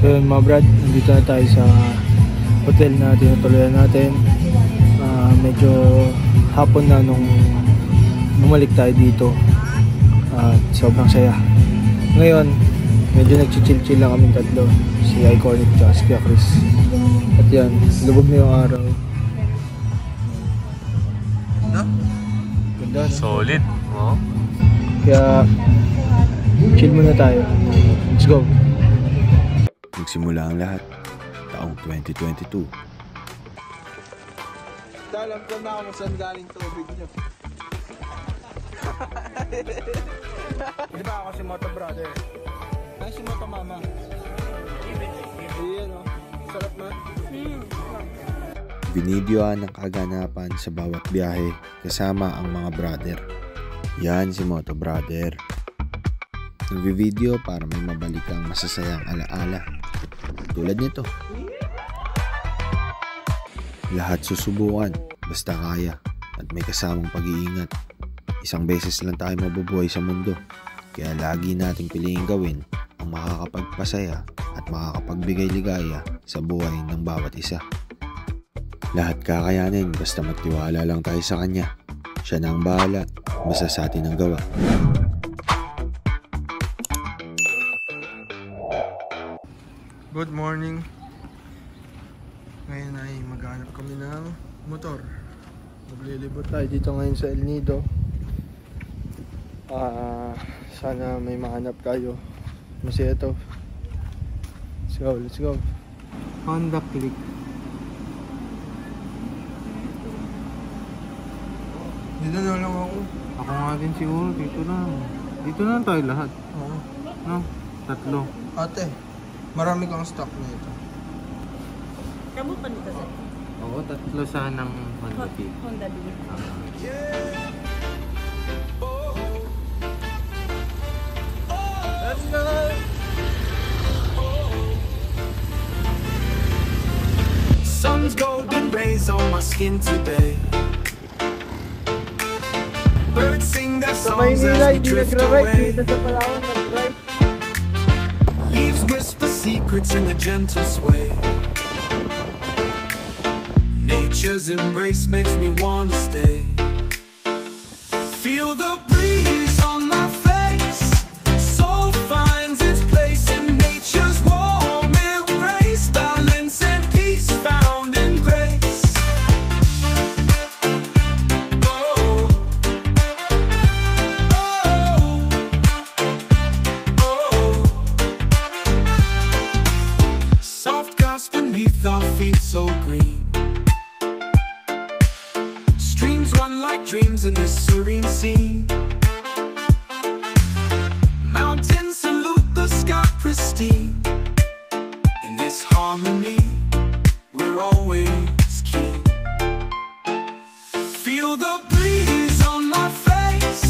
So yun mga brad, nandito na tayo sa hotel na tinutuluyan natin. Medyo hapon na nung bumalik tayo dito at sobrang saya. Ngayon medyo nagchichill-chill lang kami tatlo, si Iconic at si Kuya Chris. At yan, lubog na yung araw. Ganda no? Solid. Wow. Kaya chill muna tayo. Let's go. Nagsimula ang lahat taong 2022. Alam ko na kung saan galing tubig nyo. Di ba ako si Moto Brother? Ay, si Moto Mama. Ayan o, sarap man. Binidyoan ang kaganapan sa bawat biyahe kasama ang mga brother. Yan si Moto Brother. Nagvi-video para may mabalikang masasayang alaala. Tulad nito. Lahat susubukan, basta kaya at may kasamang pag-iingat. Isang beses lang tayo mabubuhay sa mundo, kaya lagi nating piliin gawin ang makakapagpasaya at makakapagbigay ligaya sa buhay ng bawat isa. Lahat kakayanin basta magtiwala lang tayo sa kanya. Siya na ang bahala, basta sa atin ang gawa. Good morning. Ngayon ay maghanap kami ng motor. Maglilibot tayo dito ngayon sa El Nido. Sana may mahanap tayo. Masaya ito. Let's go, let's go. Honda Click. Dito na lang ako. Ako nga din siguro. Dito na. Dito na tayo lahat. Oo. No? Tatlo. Ate, marami kang stock na ito. Kamu pa nito sir? Oo, tatlo sanang Honda Beat. Honda Beat. Let's go! Sun's golden rays on my skin today. Birds sing their songs as we drift away. Leaves whisper secrets in a gentle sway. Nature's embrace makes me wanna stay. Feel the breeze on my face. Soul finds its place in nature's warm embrace. Balance and peace found in grace. Oh, oh, oh. Soft grass beneath our feet so green. Like dreams in this serene scene. Mountains salute the sky pristine. In this harmony, we're always keen. Feel the breeze on my face.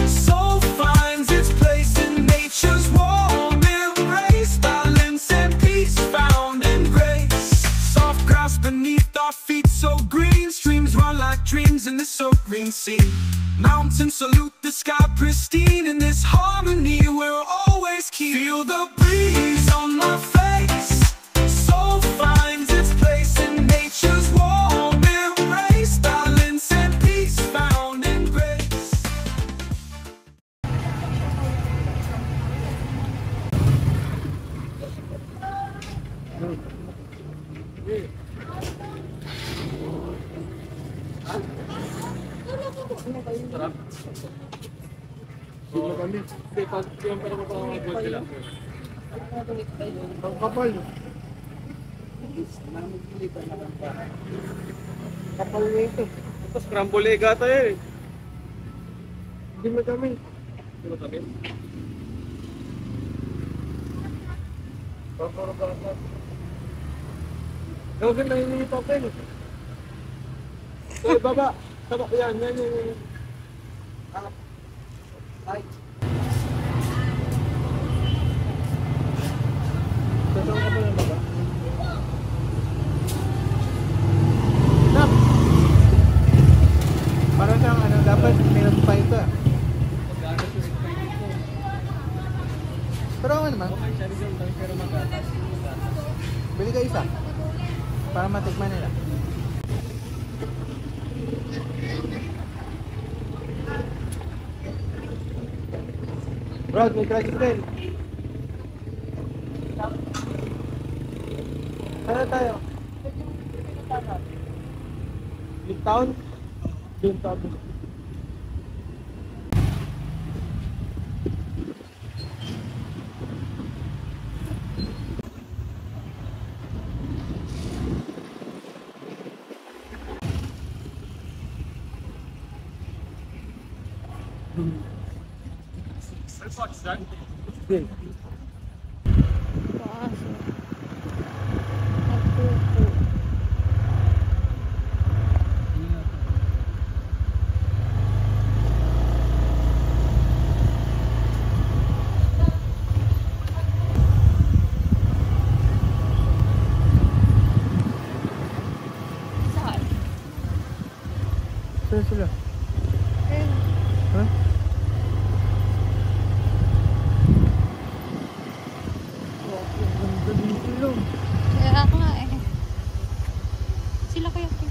Soul finds its place in nature's warm embrace. Balance and peace found in grace. Soft grass beneath our feet so green. Streams run like dreams in this serene sea. Mountains salute the sky pristine. In this harmony we're always keen. Feel the breeze on my face. Soul finds its place in nature's warm embrace. Balance and peace found in grace. Sarap. Dito kami. Hindi, pag yung pero ko pa mag-gold sila. Ang kapal. Kapal na ito. Ito, scramble egg ata eh. Hindi mo kami. Hindi mo kami? Gawin na yung papel. Eh, baba. Baba yan. Yan yung... Ay. Sasang ka pa ng baba? Nak! Parang siyang ano, dapat meron pa ito. Pero ako naman. Okay, siya rin pero magkakasin. ka isa. Para matikman nila. Brad, may tricycle. Saan tayo? Midtown? Midtown. Sige. Kaso. Nagpupo. Saan? Saan sila? Ayun. Ha? Ganda dito lang. Kaya ako nga eh. Sila kaya ko.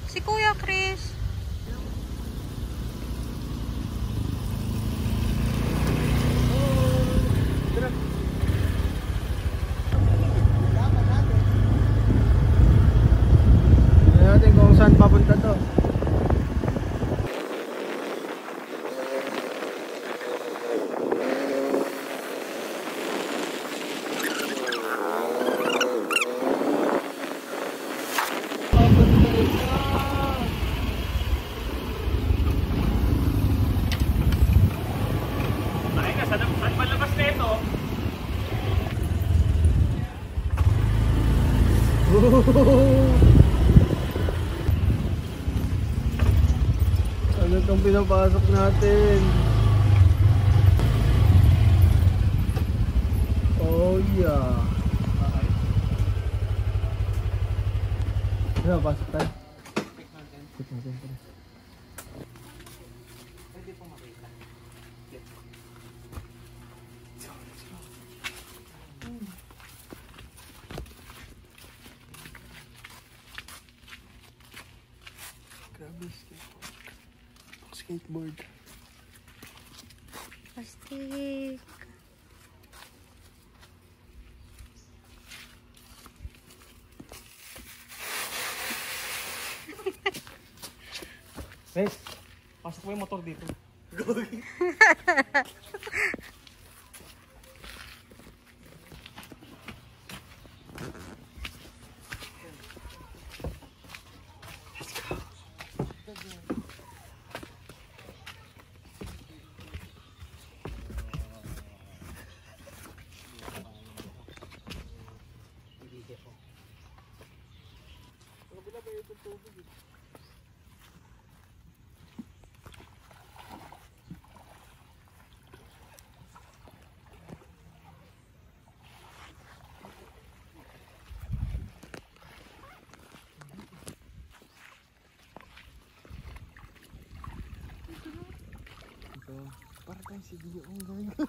Si Kuya Chris. Tignan natin kung saan papunta to. Ano itong pinapasok natin? Oh yeah. Ano, pasok tayo? Check natin. Grabe, skateboard. Plastic. Guys, pasok mo yung motor dito. Para tayong si Dio ang gawin ko.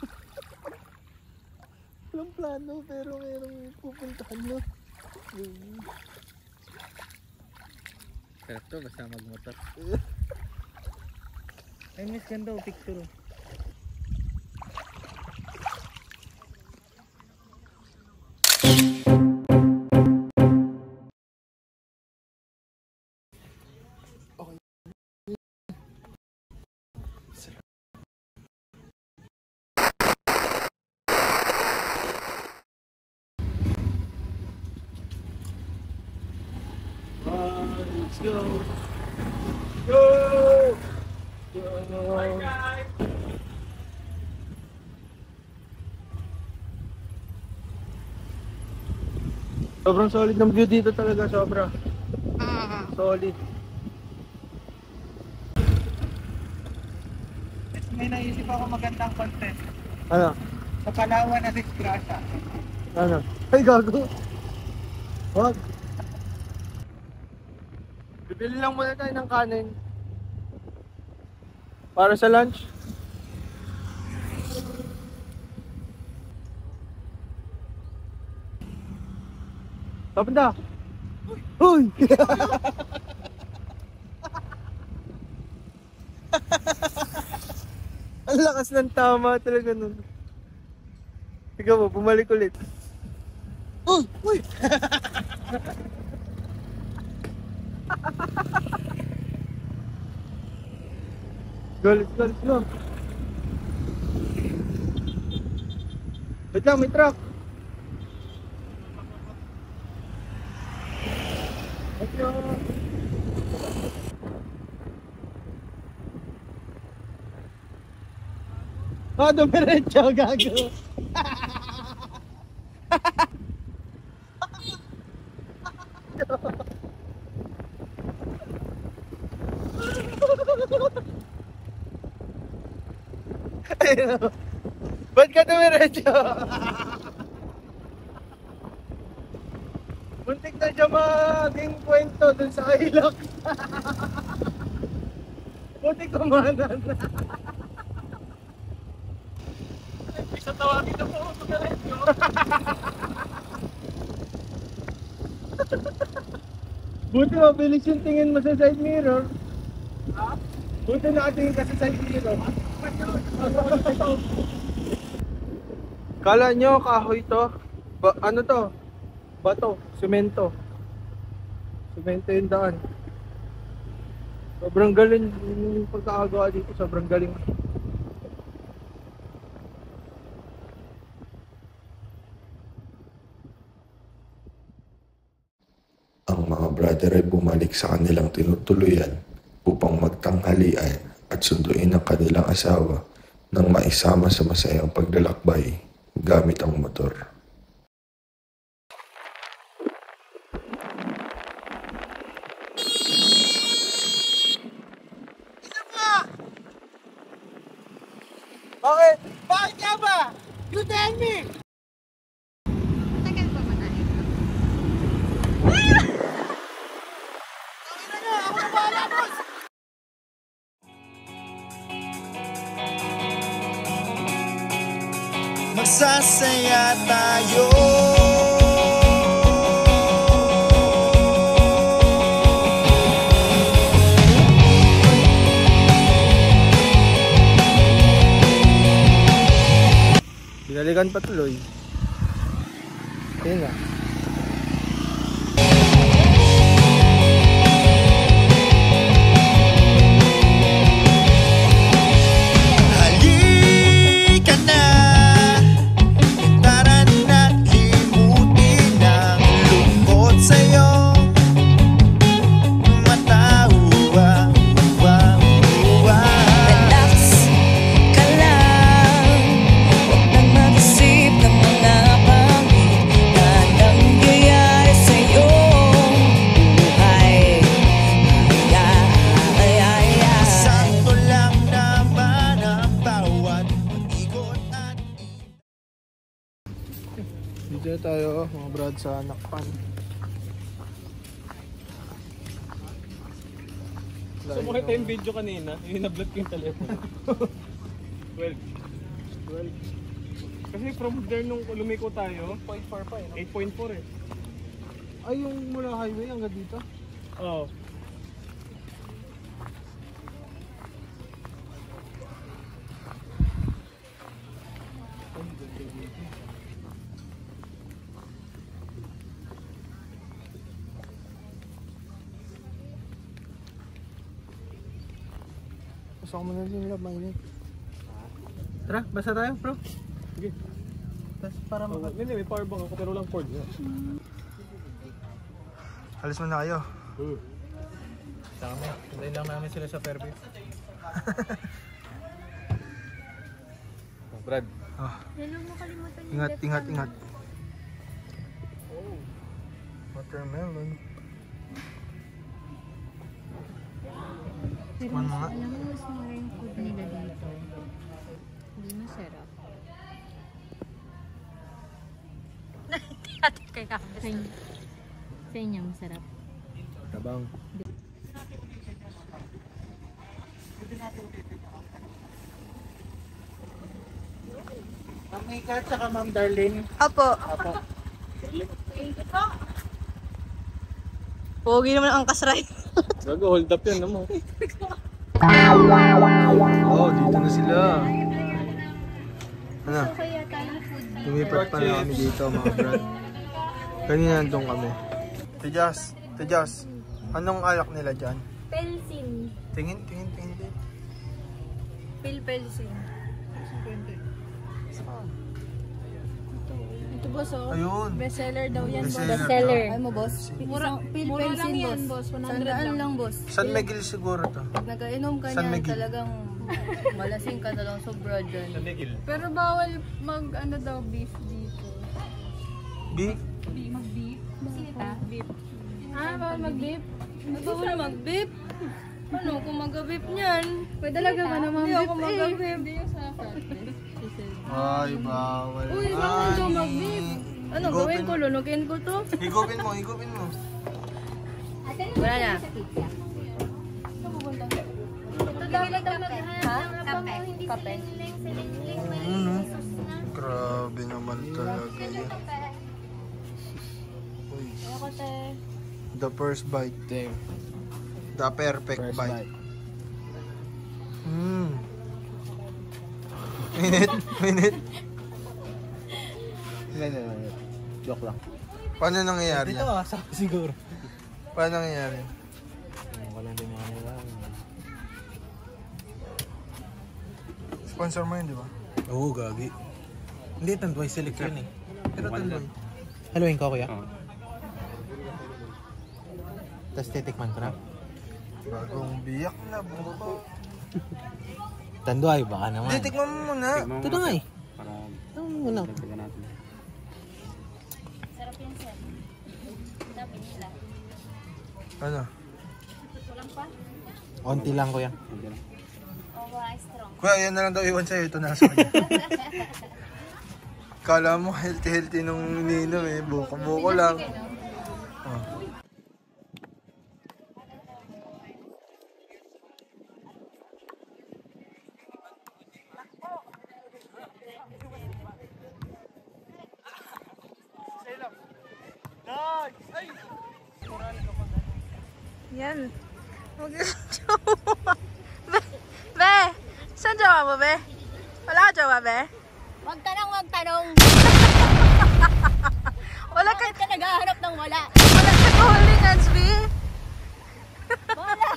Walang plano pero merong pupuntahan no. Sarap to, basta magmotor. Ay, miss, ganda o picture. Let's go! Go! Go! Bye guys! Sobrang solid ng view dito talaga, sobra. Solid. May naisip ako magandang content. Ano? Sa Palawan na disgrasya. Ano? Ay, gago! Wag! Bibili lang muna tayo ng kanin. Para sa lunch. Kapanda! Uy! Ang lakas ng tama talaga nun. Tignan mo, bumalik ulit. Uy! Uy! Galit, galit lang. Wait lang, may truck. Ah, dumiretso, gago. Ayun. Ba't ka dumiretso? Muntik na siya maging kwento dun sa ilok. Muntik kumanan. Isa tawagin na po ako dumiretso. Buti mabilis yung tingin mo sa side mirror. Buti nakatingin ka sa side mirror. Kala nyo kahoy to? Ano to? Bato, semento. Semento yung daan. Sobrang galing yung pagkakagawa dito, sobrang galing. Ang mga brother ay bumalik sa kanilang tinutuluyan upang magtanghalian at sunduin ang kanilang asawa nang maisama sa masayang paglalakbay gamit ang motor. Bakit? Bakit nga ba? You tell me! Tagal pa ba tayo? Ako na bahala, boss! Magsasaya tayo. Binalikan pa tuloy. Ayun nga. Halika na, tara na, limutin ang lungkot sa'yo. Matawa, Relax ka lang, huwag nang mag-isip ng mga pangit na nangyayari sa iyong buhay. sakto lang naman ang bawat ikot at Dito na tayo, mga brad, sa Nakpan. So makita yung video kanina, yung na-blood ko yung telepono. 12. Kasi from there nung lumiko tayo, 8.4 pa eh. 8.4 eh. Ay, yung mula highway hanggang dito? Oo. Pasok mo na din lab, mainit. Tara, basta tayo, bro. Sige. Tapos para Hindi, may power bank ako pero lang cord. Alis mo na kayo. Tama. Hintayin lang namin sila sa Fairview. Brad. Lalo mo kalimutan yung Ingat, left ingat, hand. ingat. Watermelon. Pero Tikman mo nga. alam mo, mas mura yung food nila dito. Hindi masarap. Sa inyo masarap. Tabang. Ma'am Mika, tsaka Ma'am Darlene. Apo. Pogi naman ang kasray. Gago, hold up yan naman. Oh, dito na sila. Ano? Lumipat pa na kami dito mga brad. Kanina nandun kami. Tejas, anong alak nila dyan? Pelsin. Tingin. Pelsin. Ito boss oh. Ayun. Bestseller daw yan boss. Bestseller. Ay mo boss. Mura lang yan boss. 100 lang boss. San Miguel siguro to. Pag nagainom ka San niyan, Miguel. talagang malasing ka talagang sobra dyan. Pero bawal mag ano daw beef dito. Beef? Mag-beef? Beef. Ah, bawal mag-beef? Bawal mag-beep. Ano kung mag-beep niyan? Pwede talaga ba naman Hindi beef ako mag-beep. Hindi yung sa practice. Ay, bawal. Uy, bawal daw mag-beep. Ano, gawin ko? Lunugin ko to? Higupin mo. Wala na. Ito dapat daw maghanap ng hindi Kape. Grabe naman talaga yan. Uy. Ako te. The first bite. The perfect bite. Minute. Joke lang. Paano nangyayari yan? Siguro. Paano nangyayari? Wala din yung kanila. Sponsor mo yun, di ba? Oo, gagi. Hindi, Tanduay Select yun eh. Pero tandoy. Haluin ko kuya. Tapos titikman ko na. Bagong biyak na buko. Tanduay, baka naman. Hindi, tikman mo muna. Ito na nga eh. Ito muna. Sarap yan sir. Sabi nila. Ano? Kulang pa? Onti lang kuya. Oo, strong. Kuya, yan na lang daw iwan sa'yo. Ito na sa kanya. Kala mo healthy nung ininom eh. Buko lang. Oh. Yan. Be! Saan jowa mo, be? Wala ka jowa, be? Wag tanong. Wala ka... Bakit ka naghahanap ng wala? Wala ka holding hands, be? Wala.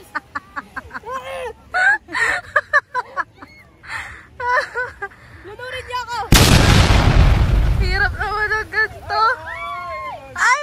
Lunurin niyo ako. Hirap naman ang ganito. Ay!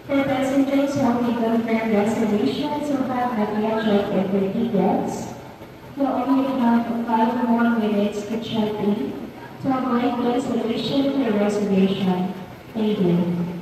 For passengers who have confirmed reservations who have not yet checked in their tickets, you only have 5 more minutes to check in to avoid cancellation of your reservation. Thank you.